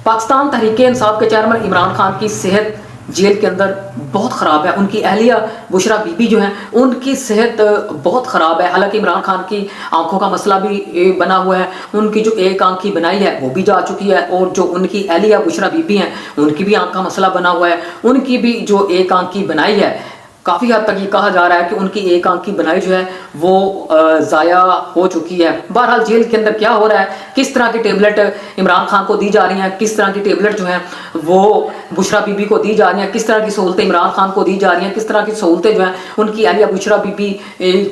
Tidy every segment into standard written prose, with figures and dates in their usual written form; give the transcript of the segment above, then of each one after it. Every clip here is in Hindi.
पाकिस्तान तहरीक-ए-इंसाफ के चेयरमैन इमरान खान की सेहत जेल के अंदर बहुत ख़राब है। उनकी अहलिया बुशरा बीबी जो हैं उनकी सेहत बहुत ख़राब है। हालांकि इमरान खान की आंखों का मसला भी बना हुआ है, उनकी जो एक आंख की बनाई है वो भी जा चुकी है, और जो उनकी अहलिया बुशरा बीबी हैं उनकी भी आंख का मसला बना हुआ है। उनकी भी जो एक आंख की बनाई है, काफ़ी हद तक ये कहा जा रहा है कि उनकी एक आंख की बनाई जो है वो ज़ाया हो चुकी है। बहरहाल जेल के अंदर क्या हो रहा है, किस तरह की टेबलेट इमरान खान को दी जा रही हैं, किस तरह की टेबलेट जो हैं वो बुशरा बीबी को दी जा रही हैं, किस तरह की सहूलतें इमरान खान को दी जा रही हैं, किस तरह की सहूलतें जो हैं उनकी अहलिया बुशरा बीबी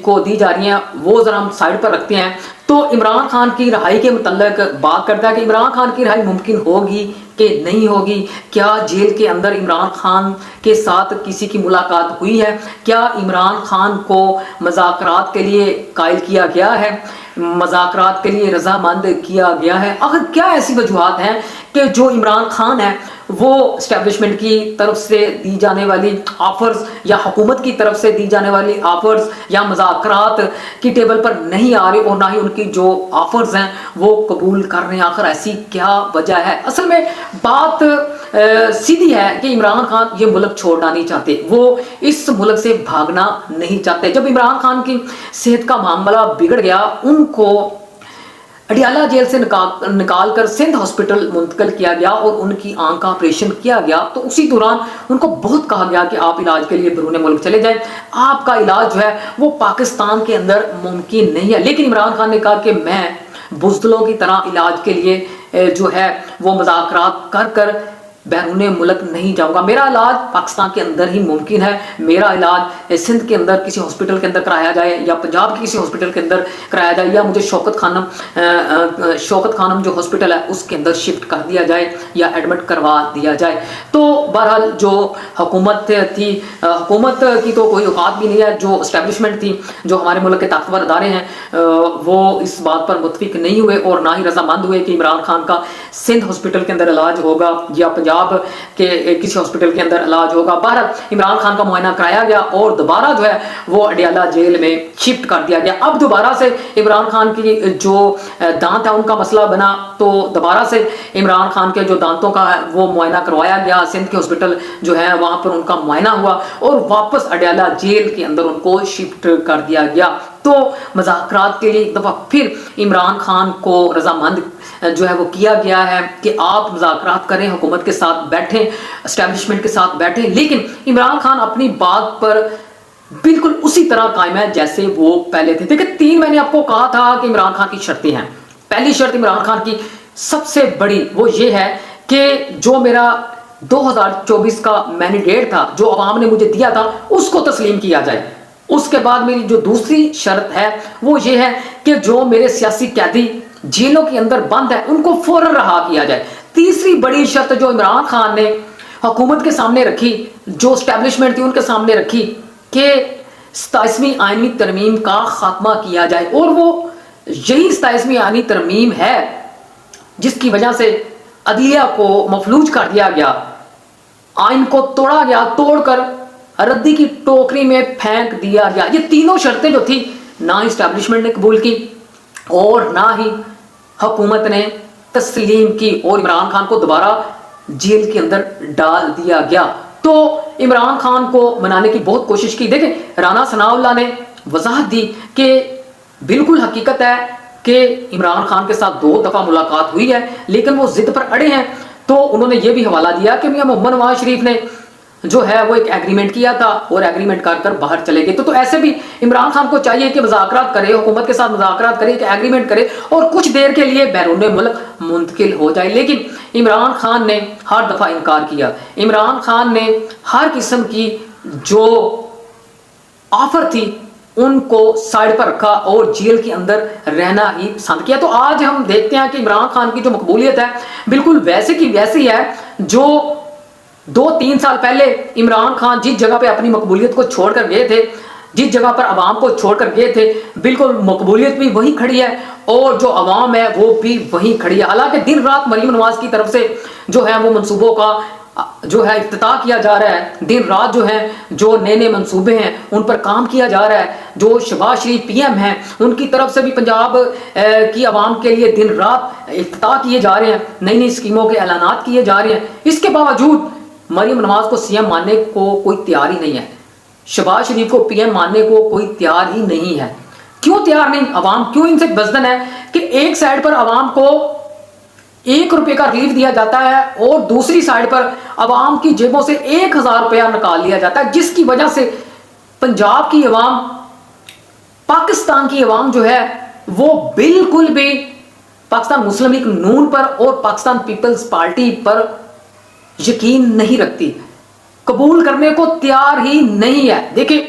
को दी जा रही हैं, वो ज़रा हम साइड पर रखते हैं। तो इमरान खान की रिहाई के मुतल्लिक बात करता है कि इमरान खान की रिहाई मुमकिन होगी कि नहीं होगी। क्या जेल के अंदर इमरान खान के साथ किसी की मुलाकात हुई है? क्या इमरान खान को मज़ाकरात के लिए कायल किया गया है, मज़ाकरात के लिए रजामंद किया गया है? आखिर क्या ऐसी वजूहात हैं कि जो इमरान खान है वो इस्टेब्लिशमेंट की तरफ से दी जाने वाली ऑफर्स या हुकूमत की तरफ से दी जाने वाली ऑफर्स या मज़ाकरात की टेबल पर नहीं आ रही, और ना ही उनकी जो ऑफर्स हैं वो कबूल कर रहे हैं? आखिर ऐसी क्या वजह है? असल में बात सीधी है कि इमरान खान ये मुल्क छोड़ना नहीं चाहते, वो इस मुल्क से भागना नहीं चाहते। जब इमरान खान की सेहत का मामला बिगड़ गया, उनको अडियाला जेल से निकाल कर सिंध हॉस्पिटल मुंतकिल किया गया और उनकी आंख का ऑपरेशन किया गया, तो उसी दौरान उनको बहुत कहा गया कि आप इलाज के लिए बैरून मुल्क चले जाएं, आपका इलाज जो है वो पाकिस्तान के अंदर मुमकिन नहीं है। लेकिन इमरान खान ने कहा कि मैं बुज़दिलों की तरह इलाज के लिए जो है वो मुज़ाकरात कर कर बैरून मुल्क नहीं जाऊंगा, मेरा इलाज पाकिस्तान के अंदर ही मुमकिन है। मेरा इलाज सिंध के अंदर किसी हॉस्पिटल के अंदर कराया जाए या पंजाब के किसी हॉस्पिटल के अंदर कराया जाए, या मुझे शौकत खानम जो हॉस्पिटल है उसके अंदर शिफ्ट कर दिया जाए या एडमिट करवा दिया जाए। तो बहरहाल जो हुकूमत थी, हुकूमत की तो कोई औकात भी नहीं है, जो इस्टेब्लिशमेंट थी, जो हमारे मुल्क के ताकतवर अदारे हैं, वो इस बात पर मुतफिक नहीं हुए और ना ही रजामंद हुए कि इमरान खान का सिंध हॉस्पिटल के अंदर इलाज होगा या पंजाब के किसी हॉस्पिटल के अंदर इलाज होगा। बहरहाल इमरान खान का मुआयना कराया गया और दोबारा जो है वो अडियाला जेल में शिफ्ट कर दिया गया। अब दोबारा से इमरान खान की जो दांत है उनका मसला बना, तो दोबारा से इमरान खान के जो दांतों का है वो मुआयना करवाया गया, सिंध के हॉस्पिटल जो है वहां पर उनका मुआयना हुआ और वापस अडियाला जेल के अंदर उनको शिफ्ट कर दिया गया। तो मज़ाकरात के लिए एक दफ़ा फिर इमरान खान को रजामंद जो है वो किया गया है कि आप मज़ाकरात करें, हुकूमत के साथ बैठें, एस्टेब्लिशमेंट के साथ बैठें। लेकिन इमरान खान अपनी बात पर बिल्कुल उसी तरह कायम है जैसे वो पहले थे। देखिए, 3 मैंने आपको कहा था कि इमरान खान की शर्तें हैं। पहली शर्त इमरान खान की सबसे बड़ी वो ये है कि जो मेरा 2024 का मैंडेट था, जो अवाम ने मुझे दिया था, उसको तस्लीम किया जाए। उसके बाद मेरी जो दूसरी शर्त है वो ये है कि जो मेरे सियासी कैदी जेलों के अंदर बंद है उनको फौरन रहा किया जाए। तीसरी बड़ी शर्त जो इमरान खान ने हुकूमत के सामने रखी, जो एस्टेब्लिशमेंट थी उनके सामने रखी, कि 27वीं आईनी तरमीम का खात्मा किया जाए, और वो यही 27वीं आईनी तरमीम है जिसकी वजह से अदलिया को मफलूज कर दिया गया, आइन को तोड़ा गया, तोड़कर रद्दी की टोकरी में फेंक दिया गया। ये तीनों शर्तें जो थी ना इस्टेब्लिशमेंट ने कबूल की और ना ही हुकूमत ने तस्लीम की, और इमरान खान को दोबारा जेल के अंदर डाल दिया गया। तो इमरान खान को मनाने की बहुत कोशिश की। देखें, राना सनाउल्लाह ने वजाहत दी कि बिल्कुल हकीकत है कि इमरान खान के साथ 2 दफ़ा मुलाकात हुई है, लेकिन वो जिद पर अड़े हैं। तो उन्होंने ये भी हवाला दिया कि मियां मोहम्मद नवाज शरीफ ने जो है वो एक एग्रीमेंट किया था और एग्रीमेंट कर बाहर चले गए। तो ऐसे भी इमरान खान को चाहिए कि मुज़ाकरात करे, हुकूमत के साथ मुज़ाकरात करे, कि एग्रीमेंट करे और कुछ देर के लिए बैरून मुल्क मुंतकिल हो जाए। लेकिन इमरान खान ने हर दफ़ा इनकार किया। इमरान खान ने हर किस्म की जो ऑफर थी उनको साइड पर रखा और जेल के अंदर रहना ही पसंद किया। तो आज हम देखते हैं कि इमरान खान की जो मकबूलियत है बिल्कुल वैसे की वैसी है जो 2-3 साल पहले इमरान खान जिस जगह पे अपनी मकबूलियत को छोड़कर गए थे, जिस जगह पर अवाम को छोड़कर गए थे, बिल्कुल मकबूलियत भी वही खड़ी है और जो अवाम है वो भी वही खड़ी है। हालांकि दिन रात मरीम नवाज की तरफ से जो है वो मंसूबों का जो है इफ्तिताह किया जा रहा है, दिन रात जो है जो नए नए मंसूबे हैं उन पर काम किया जा रहा है, जो शहबाज शरीफ पीएम हैं उनकी तरफ से भी पंजाब की आवाम के लिए दिन रात इफ्तिताह किए जा रहे हैं, नई नई स्कीमों के ऐलानात किए जा रहे हैं। इसके बावजूद मरीम नवाज को सीएम मानने को कोई तैयार ही नहीं है, शहबाज शरीफ को पीएम मानने को कोई तैयार ही नहीं है। क्यों तैयार नहीं अवाम, क्यों इनसे बजदन है कि एक साइड पर अवाम को 1 रुपए का रिलीफ दिया जाता है और दूसरी साइड पर अवाम की जेबों से 1000 रुपया निकाल लिया जाता है, जिसकी वजह से पंजाब की अवाम, पाकिस्तान की अवाम जो है वो बिल्कुल भी पाकिस्तान मुस्लिम लीग नून पर और पाकिस्तान पीपल्स पार्टी पर यकीन नहीं रखती, कबूल करने को तैयार ही नहीं है। देखिए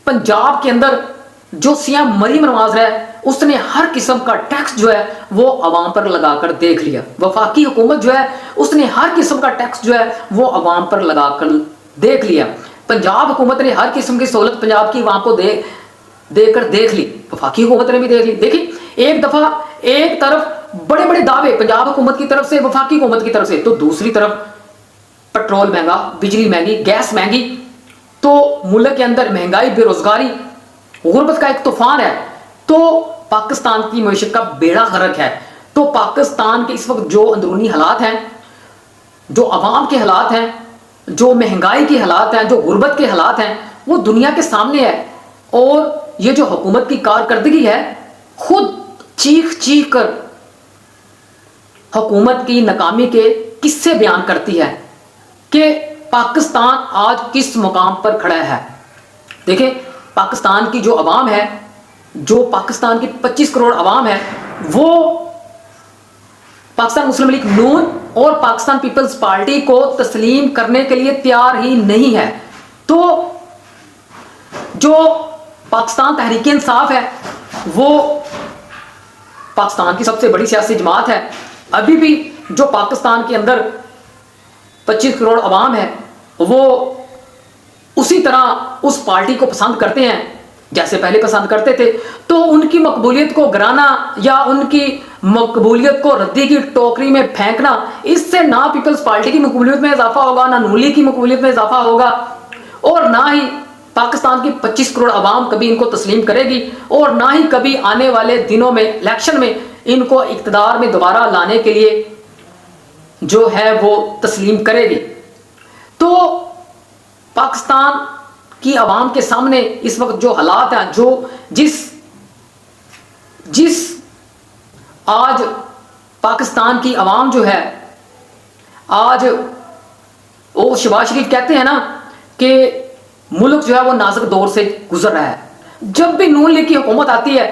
पंजाब के अंदर जो सीएम मरीम नवाज है उसने हर किस्म का टैक्स जो है वो अवाम पर लगाकर देख लिया। वफाकी हुकूमत जो है उसने हर किस्म का टैक्स जो है वो अवाम पर लगाकर देख लिया। पंजाब हुकूमत ने हर किस्म की सहूलत पंजाब की अवाम को देकर देख ली, वफाकी हुकूमत ने भी देख ली। देखिए एक दफा एक तरफ बड़े बड़े दावे पंजाब हुकूमत की तरफ से, वफाकी हुकूमत की तरफ से, तो दूसरी तरफ पेट्रोल महंगा, बिजली महंगी, गैस महंगी, तो मुल्क के अंदर महंगाई, बेरोजगारी, गुर्बत का एक तूफान है। तो पाकिस्तान की मईशत का बेड़ा गर्क है। तो पाकिस्तान के इस वक्त जो अंदरूनी हालात हैं, जो अवाम के हालात हैं, जो महंगाई के हालात हैं, जो गुर्बत के हालात हैं, वो दुनिया के सामने है। और ये जो हुकूमत की कारकर्दगी है, खुद चीख चीख कर हुकूमत की नाकामी के किस्से बयान करती है कि पाकिस्तान आज किस मुकाम पर खड़ा है। देखिए पाकिस्तान की जो अवाम है, जो पाकिस्तान की 25 करोड़ अवाम है, वो पाकिस्तान मुस्लिम लीग नून और पाकिस्तान पीपल्स पार्टी को तस्लीम करने के लिए तैयार ही नहीं है। तो जो पाकिस्तान तहरीक इंसाफ है वो पाकिस्तान की सबसे बड़ी सियासी जमात है। अभी भी जो पाकिस्तान के अंदर 25 करोड़ अवाम है वो उसी तरह उस पार्टी को पसंद करते हैं जैसे पहले पसंद करते थे। तो उनकी मकबूलियत को गिराना या उनकी मकबूलियत को रद्दी की टोकरी में फेंकना, इससे ना पीपल्स पार्टी की मकबूलियत में इजाफा होगा, ना नून लीग की मकबूलियत में इजाफा होगा, और ना ही पाकिस्तान की 25 करोड़ अवाम कभी इनको तस्लीम करेगी, और ना ही कभी आने वाले दिनों में इलेक्शन में इनको इक़्तिदार में दोबारा लाने के लिए जो है वो तस्लीम करेगी। तो पाकिस्तान की आवाम के सामने इस वक्त जो हालात हैं, जो जिस आज पाकिस्तान की आवाम जो है, आज वो शहबाज शरीफ कहते हैं ना कि मुल्क जो है वो नाजुक दौर से गुजर रहा है। जब भी नून लीग की हुकूमत आती है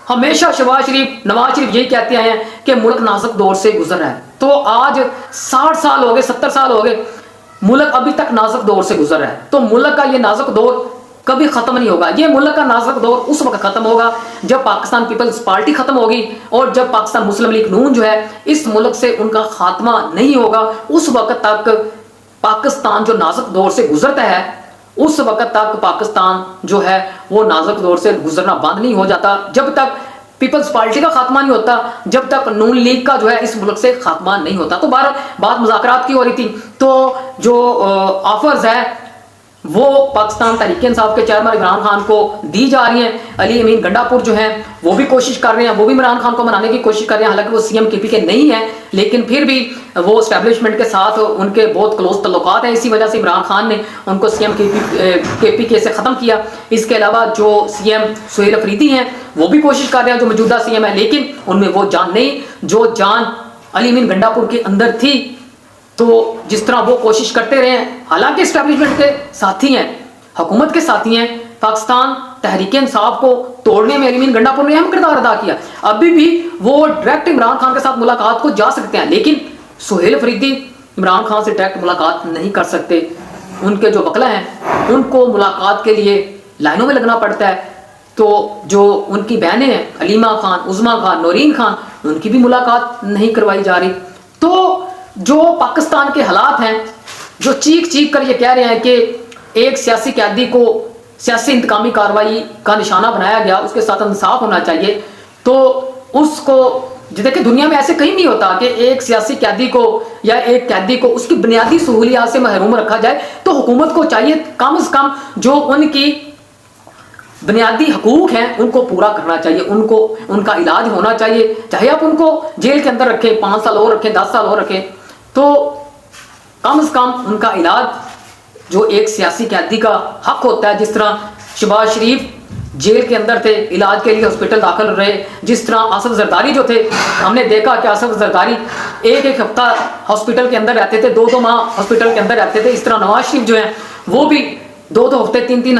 हमेशा शहबाज शरीफ, नवाज शरीफ यही कहते हैं कि मुल्क नाजुक दौर से गुजर रहा है। तो आज 60 साल हो गए, 70 साल हो गए, मुल्क अभी तक नाजुक दौर से गुजर रहा है। तो मुल्क का ये नाजुक दौर कभी खत्म नहीं होगा। ये मुल्क का नाजुक दौर उस वक्त खत्म होगा जब पाकिस्तान पीपल्स पार्टी खत्म होगी और जब पाकिस्तान मुस्लिम लीग नून जो है इस मुल्क से उनका खात्मा नहीं होगा। उस वक्त तक पाकिस्तान जो नाजुक दौर से गुजरता है, उस वक्त तक पाकिस्तान जो है वो नाजुक दौर से गुजरना बंद नहीं हो जाता। जब तक पीपल्स पार्टी का खात्मा नहीं होता, जब तक नून लीग का जो है इस मुल्क से खात्मा नहीं होता। तो बात मुज़ाकरात की हो रही थी, तो जो ऑफर्स है वो पाकिस्तान तहरीक इंसाफ के चेयरमैन इमरान खान को दी जा रही हैं। अली अमीन गंडापुर जो हैं वो भी कोशिश कर रहे हैं, वो भी इमरान खान को मनाने की कोशिश कर रहे हैं। हालांकि वो सीएम केपी के नहीं है, लेकिन फिर भी वो एस्टैब्लिशमेंट के साथ उनके बहुत क्लोज तल्लुकात हैं। इसी वजह से इमरान खान ने उनको सीएम केपी के से ख़त्म किया। इसके अलावा जो सीएम सुहेल अफरीदी हैं वो भी कोशिश कर रहे हैं, जो मौजूदा सीएम है, लेकिन उनमें वो जान नहीं जो जान अली अमीन गंडापुर के अंदर थी। तो जिस तरह वो कोशिश करते रहे हैं, हालांकि एस्टैब्लिशमेंट के साथी हैं, हुकूमत के साथी हैं, पाकिस्तान तहरीक इंसाफ को तोड़ने में अली अमीन गंडापुर ने अहम किरदार अदा किया। अभी भी वो डायरेक्ट इमरान खान के साथ मुलाकात को जा सकते हैं, लेकिन सुहेल अफरीदी इमरान खान से डायरेक्ट मुलाकात नहीं कर सकते। उनके जो वकला हैं उनको मुलाकात के लिए लाइनों में लगना पड़ता है। तो जो उनकी बहनें हैं अलीमा खान, उज़मा खान, नौरीन खान, उनकी भी मुलाकात नहीं करवाई जा रही। तो जो पाकिस्तान के हालात हैं, जो चीख चीख कर ये कह रहे हैं कि एक सियासी कैदी को सियासी इंतकामी कार्रवाई का निशाना बनाया गया, उसके साथ इंसाफ होना चाहिए, तो उसको जी देखिए, दुनिया में ऐसे कहीं नहीं होता कि एक सियासी कैदी को या एक कैदी को उसकी बुनियादी सहूलियात से महरूम रखा जाए। तो हुकूमत को चाहिए कम से कम जो उनकी बुनियादी हकूक हैं उनको पूरा करना चाहिए, उनको उनका इलाज होना चाहिए। चाहे आप उनको जेल के अंदर रखें, 5 साल और रखें, 10 साल और रखें, तो कम से कम उनका इलाज जो एक सियासी कैदी का हक होता है। जिस तरह शहबाज शरीफ जेल के अंदर थे, इलाज के लिए हॉस्पिटल दाखिल रहे, जिस तरह आसफ जरदारी जो थे, हमने देखा कि आसफ जरदारी एक एक हफ्ता हॉस्पिटल के अंदर रहते थे, 2-2 माह हॉस्पिटल के अंदर रहते थे। इस तरह नवाज शरीफ जो है वो भी 2-2 हफ्ते, 3-3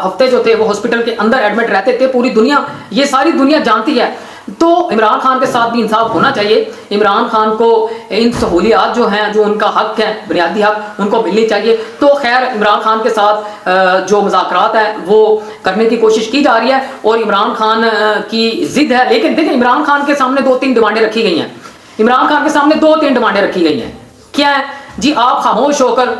हफ्ते जो थे वो हॉस्पिटल के अंदर एडमिट रहते थे। पूरी दुनिया, ये सारी दुनिया जानती है। तो इमरान खान के साथ भी इंसाफ होना चाहिए। इमरान खान को इन सहूलियात जो हैं, जो उनका हक है, बुनियादी हक, उनको मिलनी चाहिए। तो खैर, इमरान खान के साथ जो मुज़ाकरात हैं वो करने की कोशिश की जा रही है और इमरान खान की जिद है। लेकिन देखिए, इमरान खान के सामने 2-3 डिमांडें रखी गई हैं। इमरान खान के सामने 2-3 डिमांडें रखी गई हैं। क्या है जी? आप खामोश होकर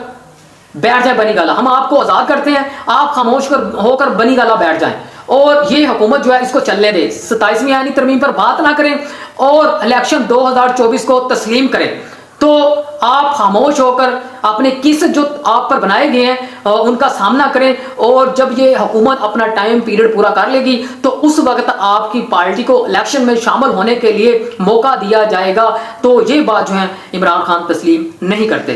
बैठ जाए बनी गाला, हम आपको आज़ाद करते हैं, आप खामोश होकर बनी गाला बैठ जाएं और ये हुकूमत जो है इसको चलने दे, 27वीं आईनी तरमीम पर बात ना करें और इलेक्शन 2024 को तस्लीम करें। तो आप खामोश होकर अपने किस जो आप पर बनाए गए हैं उनका सामना करें और जब ये हुकूमत अपना टाइम पीरियड पूरा कर लेगी तो उस वक्त आपकी पार्टी को इलेक्शन में शामिल होने के लिए मौका दिया जाएगा। तो ये बात जो है इमरान खान तस्लीम नहीं करते।